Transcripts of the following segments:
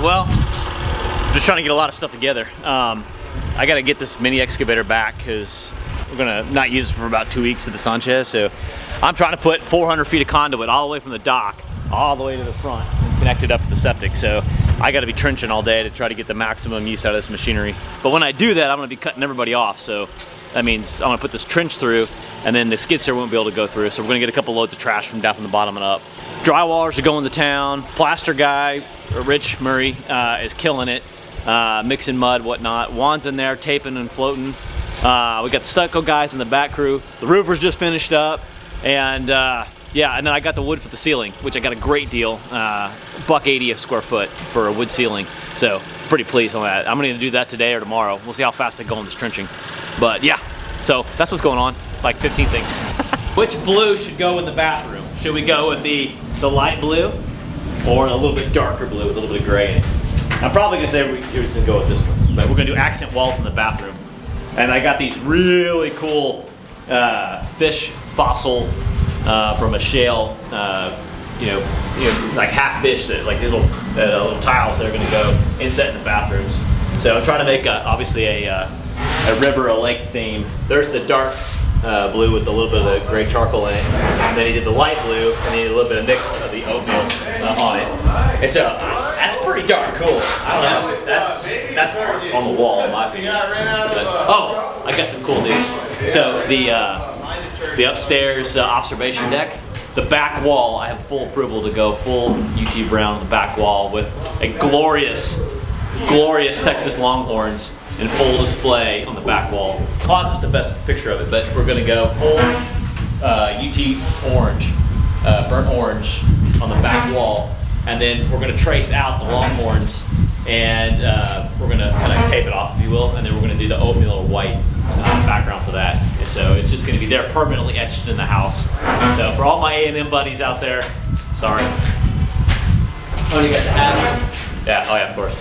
well, just trying to get a lot of stuff together. I got to get this mini excavator back because we're gonna not use it for about 2 weeks at the Sanchez. So I'm trying to put 400 feet of conduit all the way from the dock all the way to the front and connect it up to the septic. So I got to be trenching all day to try to get the maximum use out of this machinery. But when I do that, I'm gonna be cutting everybody off. So that means I'm gonna put this trench through, and then the skid steer won't be able to go through. So we're gonna get a couple loads of trash from down from the bottom and up. Drywallers are going to town. Plaster guy, Rich Murray, is killing it. Mixing mud, whatnot. Juan's in there taping and floating. We got the stucco guys in the back crew. The roofer's just finished up, and yeah, and then I got the wood for the ceiling, which I got a great deal, $1.80 a square foot for a wood ceiling. So pretty pleased on that. I'm gonna do that today or tomorrow. We'll see how fast I go on this trenching. But yeah, so that's what's going on. Like 15 things. Which blue should go in the bathroom? Should we go with the light blue, or a little bit darker blue with a little bit of gray in it? I'm probably gonna say everybody's gonna go with this one, but we're gonna do accent walls in the bathroom. And I got these really cool fish fossil from a shale, you know, like half fish that like little tiles that are gonna go inset in the bathrooms. So I'm trying to make obviously a river, a lake theme. There's the dark blue with a little bit of the gray charcoal in it. And then he did the light blue, and he did a little bit of mix of the oatmeal on it. And so that's pretty darn cool. I don't know. That's on the wall. Oh, I got some cool news. So the upstairs observation deck, the back wall, I have full approval to go full UT brown on the back wall with a glorious Texas Longhorns in full display on the back wall. Closet's the best picture of it, but we're gonna go full UT orange, burnt orange on the back wall, and then we're gonna trace out the Longhorns, and we're gonna kind of tape it off, if you will, and then we're gonna do the oatmeal white background for that. And so it's just gonna be there permanently etched in the house. So for all my A&M buddies out there, sorry. Oh, you got the hat? Yeah, oh yeah, of course.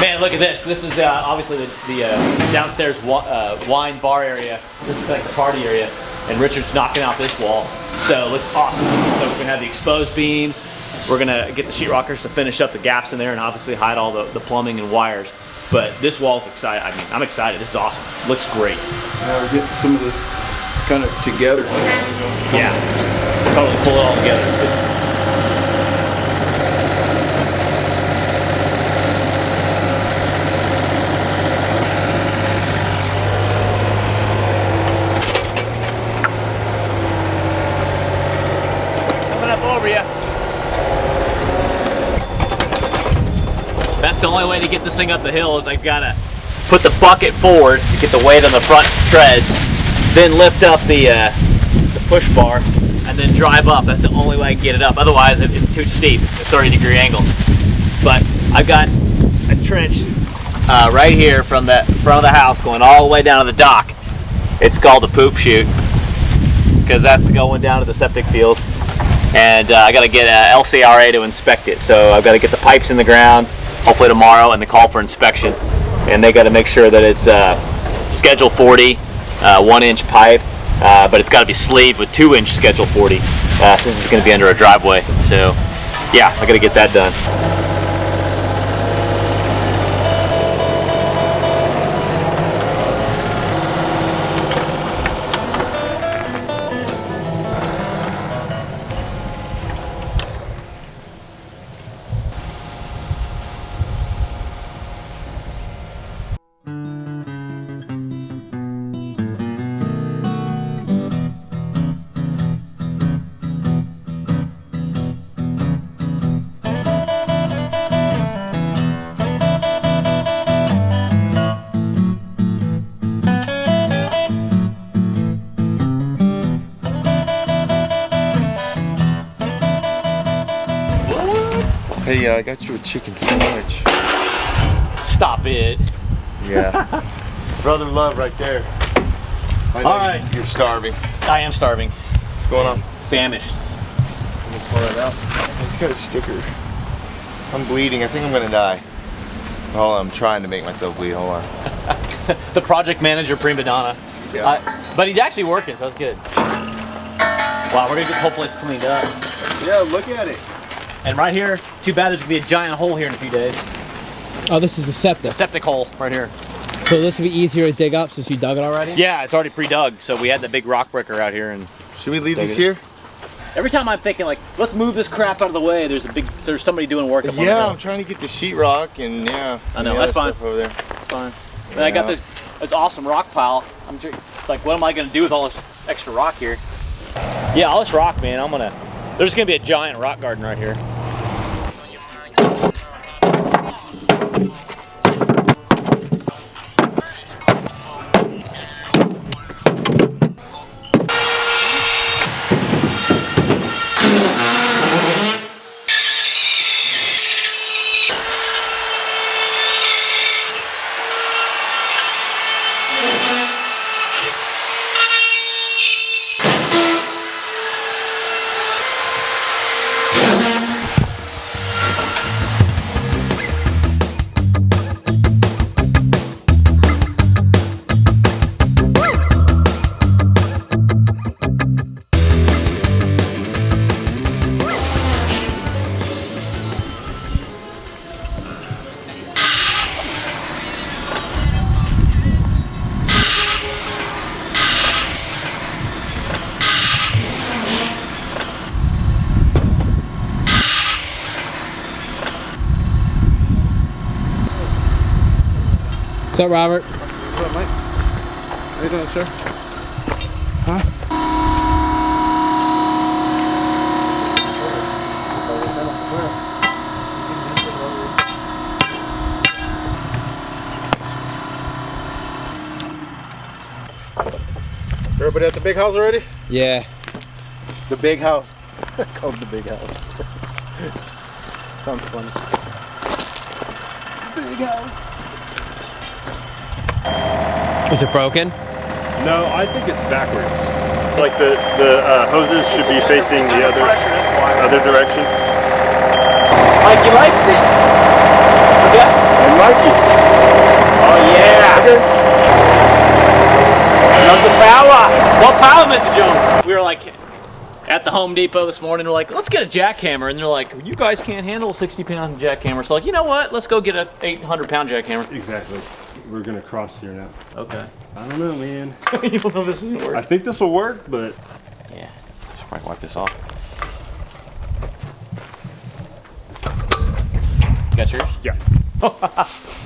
Man, look at this. This is obviously the downstairs wine bar area. This is like the party area, and Richard's knocking out this wall. So it looks awesome. So we're gonna have the exposed beams. We're gonna get the sheetrockers to finish up the gaps in there and obviously hide all the plumbing and wires. But this wall's exciting. I mean, I'm excited. This is awesome. Looks great. Now we're getting some of this kind of together. Yeah, totally pull it all together. That's the only way to get this thing up the hill is I've got to put the bucket forward to get the weight on the front treads, then lift up the push bar, and then drive up. That's the only way I can get it up. Otherwise, it's too steep, a 30-degree angle. But I've got a trench right here from the front of the house going all the way down to the dock. It's called the poop chute because that's going down to the septic field. And I got to get LCRA to inspect it. So I've got to get the pipes in the ground, hopefully tomorrow, and then call for inspection. And they got to make sure that it's Schedule 40, 1-inch pipe, but it's got to be sleeved with 2-inch Schedule 40 since it's going to be under a driveway. So yeah, I got to get that done. Hey, I got you a chicken sandwich. Stop it. Yeah. Brother love right there. I know. All right. You're starving. I am starving. What's going on? Famished. Let me pour it out. He's got a sticker. I'm bleeding. I think I'm gonna die. Hold on, I'm trying to make myself bleed. Hold on. The project manager prima donna. Yeah. But he's actually working, so it's good. Wow, we're gonna get the whole place cleaned up. Yeah, look at it. And right here, too bad there's gonna be a giant hole here in a few days. Oh, this is the septic. The septic hole right here. So this will be easier to dig up since you dug it already? Yeah, it's already pre-dug. So we had the big rock breaker out here, and Should we leave these here? every time I'm thinking like, let's move this crap out of the way, there's somebody doing work up on the Yeah, hill. I'm trying to get the sheetrock and yeah. I know, the that's other fine. stuff over there. It's fine. And I got this awesome rock pile. Like, what am I gonna do with all this extra rock here? Yeah, all this rock, man, there's gonna be a giant rock garden right here. What's up, Robert? What's up, mate? How you doing, sir? Huh? Everybody at the big house already? Yeah. The big house. Called the big house. Sounds funny. Big house. Is it broken? No, I think it's backwards. Like the hoses should be facing the other direction. Mikey likes it. Okay. And Mikey. Oh yeah. Love the power. What power, Mr. Jones? We were like at the Home Depot this morning. We're like, let's get a jackhammer, and they're like, you guys can't handle a 60-pound jackhammer. So like, you know what? Let's go get a 800-pound jackhammer. Exactly. We're gonna cross here now. Okay. I don't know, man. You don't know if this is gonna I work. think this will work, but Yeah. Should probably wipe this off. Got yours? yeah.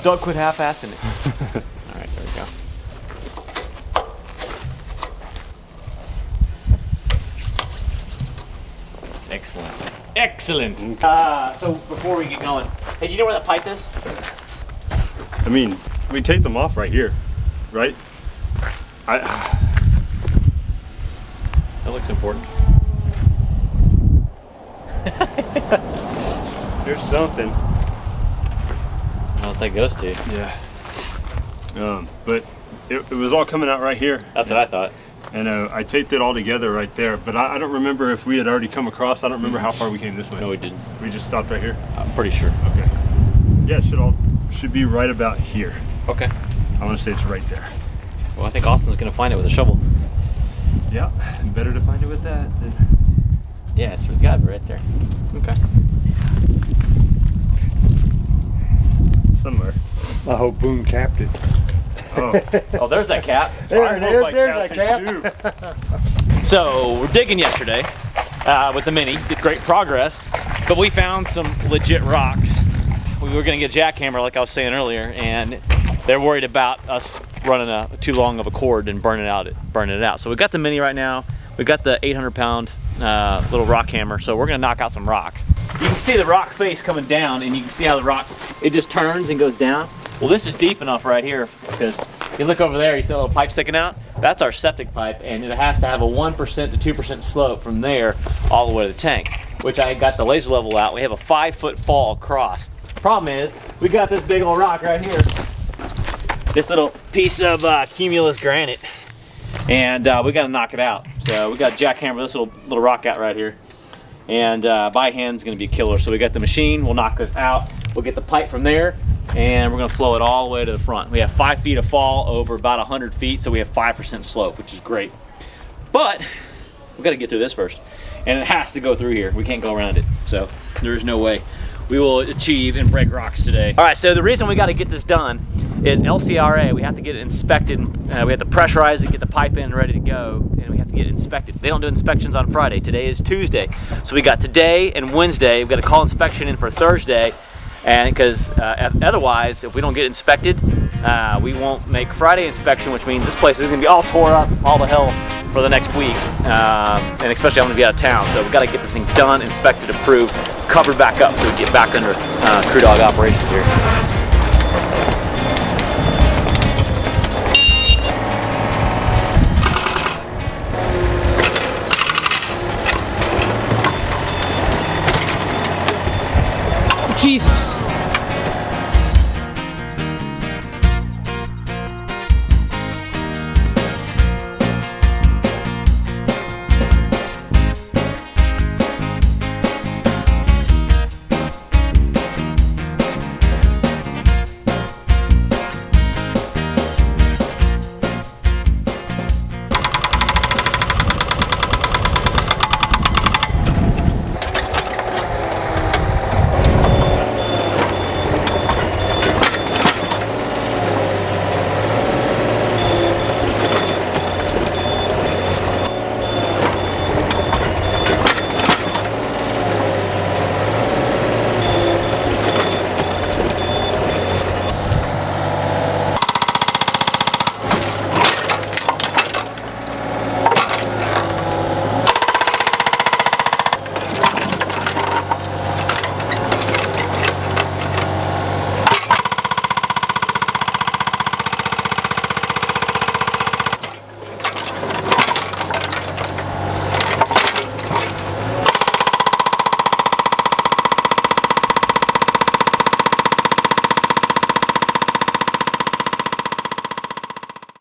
Don't quit half-assing it. All right, there we go. Excellent. Excellent. So before we get going, hey, do you know where that pipe is? I mean, we take them off right here, right? That looks important. There's something. I don't know what that goes to. Yeah. But it was all coming out right here. That's what I thought. And I taped it all together right there. But I don't remember if we had already come across. I don't remember how far we came this way. No, we didn't. We just stopped right here. I'm pretty sure. Okay. Yeah, it should be right about here. Okay. I want to say it's right there. Well, I think Austin's gonna find it with a shovel. Yeah, better to find it with that than... Yeah, it's got to be right there. Okay. somewhere. I hope Boone capped it. Oh, Oh, there's that cap. There it is, I there's that capped cap. it too. So we're digging yesterday with the Mini, did great progress, but we found some legit rocks. We were gonna get a jackhammer like I was saying earlier, and they're worried about us running too long of a cord and burning it out. So we got the Mini right now. We got the 800-pound little rock hammer, so we're gonna knock out some rocks. You can see the rock face coming down, and you can see how the rock, it just turns and goes down. Well, this is deep enough right here, because if you look over there, you see a little pipe sticking out? That's our septic pipe, and it has to have a 1% to 2% slope from there all the way to the tank, which I got the laser level out. We have a 5-foot fall across. Problem is, we got this big old rock right here. This little piece of cumulus granite, and we gotta knock it out. So we got jackhammer this little rock out right here, and by hand's gonna be a killer. So we got the machine, we'll knock this out, we'll get the pipe from there, and we're gonna flow it all the way to the front. We have 5 feet of fall over about 100 feet, so we have 5% slope, which is great. But we gotta get through this first. and it has to go through here. We can't go around it. So there is no way we will achieve and break rocks today. All right, so the reason we got to get this done is LCRA. We have to get it inspected. We have to pressurize it, get the pipe in ready to go, and we have to get it inspected. They don't do inspections on Friday. Today is Tuesday. So we got today and Wednesday. We've got to call inspection in for Thursday. And because otherwise, if we don't get inspected, we won't make Friday inspection, which means this place is going to be all tore up, all to hell for the next week. And especially I'm going to be out of town. So we've got to get this thing done, inspected, approved, covered back up so we get back under crew dog operations here. Jesus.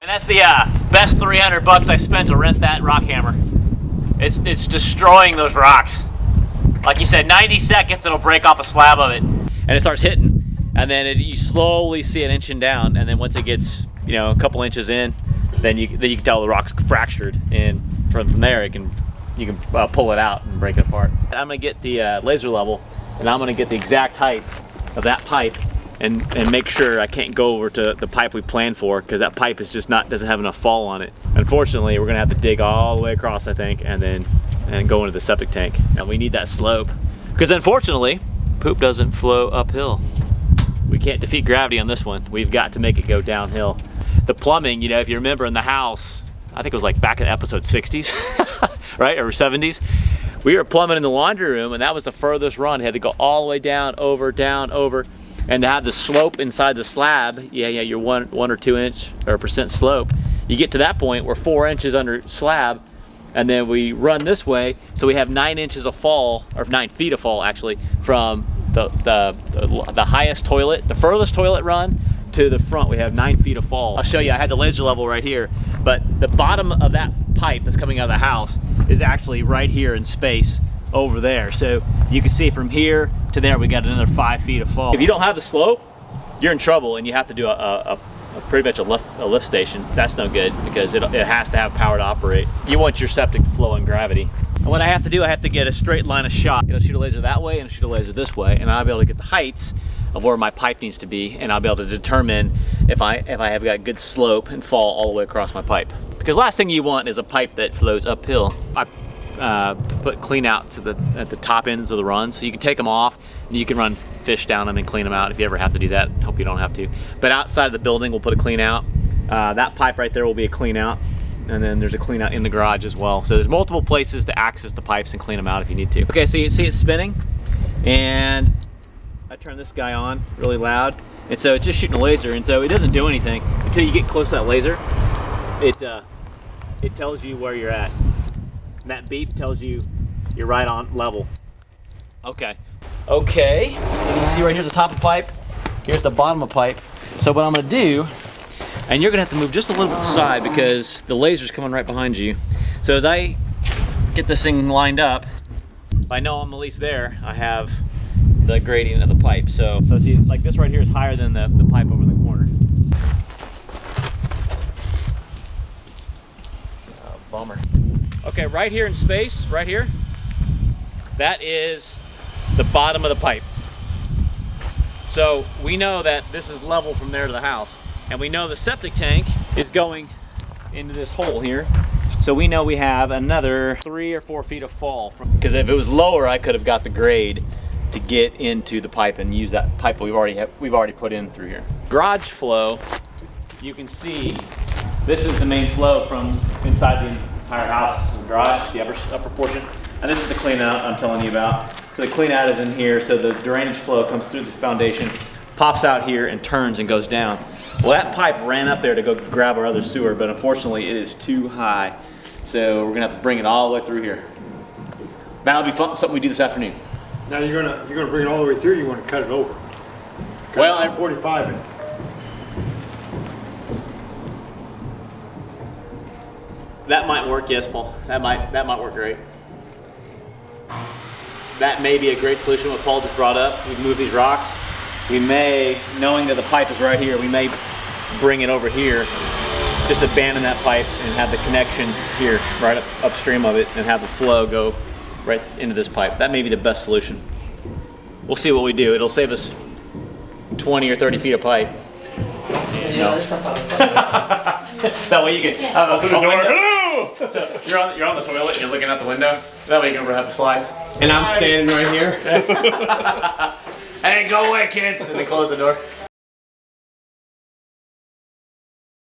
And that's the best 300 bucks I spent to rent that rock hammer. It's destroying those rocks. Like you said, 90 seconds it'll break off a slab of it, and it starts hitting, and then you slowly see it inching down, and then once it gets, you know, a couple inches in, then you can tell the rock's fractured, and from there you can pull it out and break it apart. I'm gonna get the laser level, and I'm gonna get the exact height of that pipe, and make sure I can't go over to the pipe we planned for, because that pipe is just doesn't have enough fall on it. Unfortunately, we're gonna have to dig all the way across, I think, and go into the septic tank. And we need that slope, because unfortunately, poop doesn't flow uphill. We can't defeat gravity on this one. We've got to make it go downhill. The plumbing, you know, if you remember in the house, I think it was like back in episode 60s, right, or 70s, we were plumbing in the laundry room, and that was the furthest run. It had to go all the way down, over, and to have the slope inside the slab, you're one or 2 inch or percent slope. You get to that point, we're 4 inches under slab, and then we run this way, so we have 9 inches of fall, or 9 feet of fall actually, from the highest toilet, the furthest toilet run, to the front. We have 9 feet of fall. I'll show you, I had the laser level right here, but the bottom of that pipe that's coming out of the house is actually right here in space over there. So you can see from here to there, we got another 5 feet of fall. If you don't have the slope, you're in trouble, and you have to do pretty much a lift station. That's no good, because it has to have power to operate. You want your septic to flow in gravity. And what I have to do, I have to get a straight line of shot. You know, shoot a laser that way and shoot a laser this way, and I'll be able to get the heights of where my pipe needs to be, and I'll be able to determine if I have got good slope and fall all the way across my pipe. Because last thing you want is a pipe that flows uphill. I put clean outs at the top ends of the run, so you can take them off and you can run fish down them and clean them out if you ever have to do that. Hope you don't have to. But outside of the building, we'll put a clean out. That pipe right there will be a clean out, and then there's a clean out in the garage as well. So there's multiple places to access the pipes and clean them out if you need to. Okay, so you see it spinning, and I turn this guy on really loud, and so it's just shooting a laser, and so it doesn't do anything until you get close to that laser. It tells you where you're at. And that beep tells you you're right on level. Okay. Okay, and you see right here's the top of pipe, here's the bottom of pipe. So what I'm gonna do, and you're gonna have to move just a little bit to the side because the laser's coming right behind you. So as I get this thing lined up, if I know I'm at least there, I have the gradient of the pipe. So see, like this right here is higher than the pipe over in the corner. Oh, bummer. Okay, right here in space, right here, That is the bottom of the pipe. So we know that this is level from there to the house. And we know the septic tank is going into this hole here. So we know we have another 3 or 4 feet of fall. Because if it was lower, I could have got the grade to get into the pipe and use that pipe we've already put in through here. Garage flow, you can see this is the main flow from inside the entire house, the garage, the upper portion. And this is the clean out I'm telling you about. So the clean out is in here, so the drainage flow comes through the foundation, pops out here and turns and goes down. Well, that pipe ran up there to go grab our other sewer, but unfortunately it is too high. So we're gonna have to bring it all the way through here. That'll be fun, something we do this afternoon. Now you're gonna bring it all the way through. Or you want to cut it over? Well, I'm 45 in. That might work, yes, Paul. That might work great. That may be a great solution. What Paul just brought up. We move these rocks. We may, knowing that the pipe is right here, we may bring it over here. Just abandon that pipe and have the connection here, right upstream of it, and have the flow go right into this pipe. That may be the best solution. We'll see what we do. It'll save us 20 or 30 feet of pipe. That way you can have a window. So you're on the toilet and you're looking out the window. That way you can have the slides. And I'm standing right here. Hey, go away, kids! And they close the door.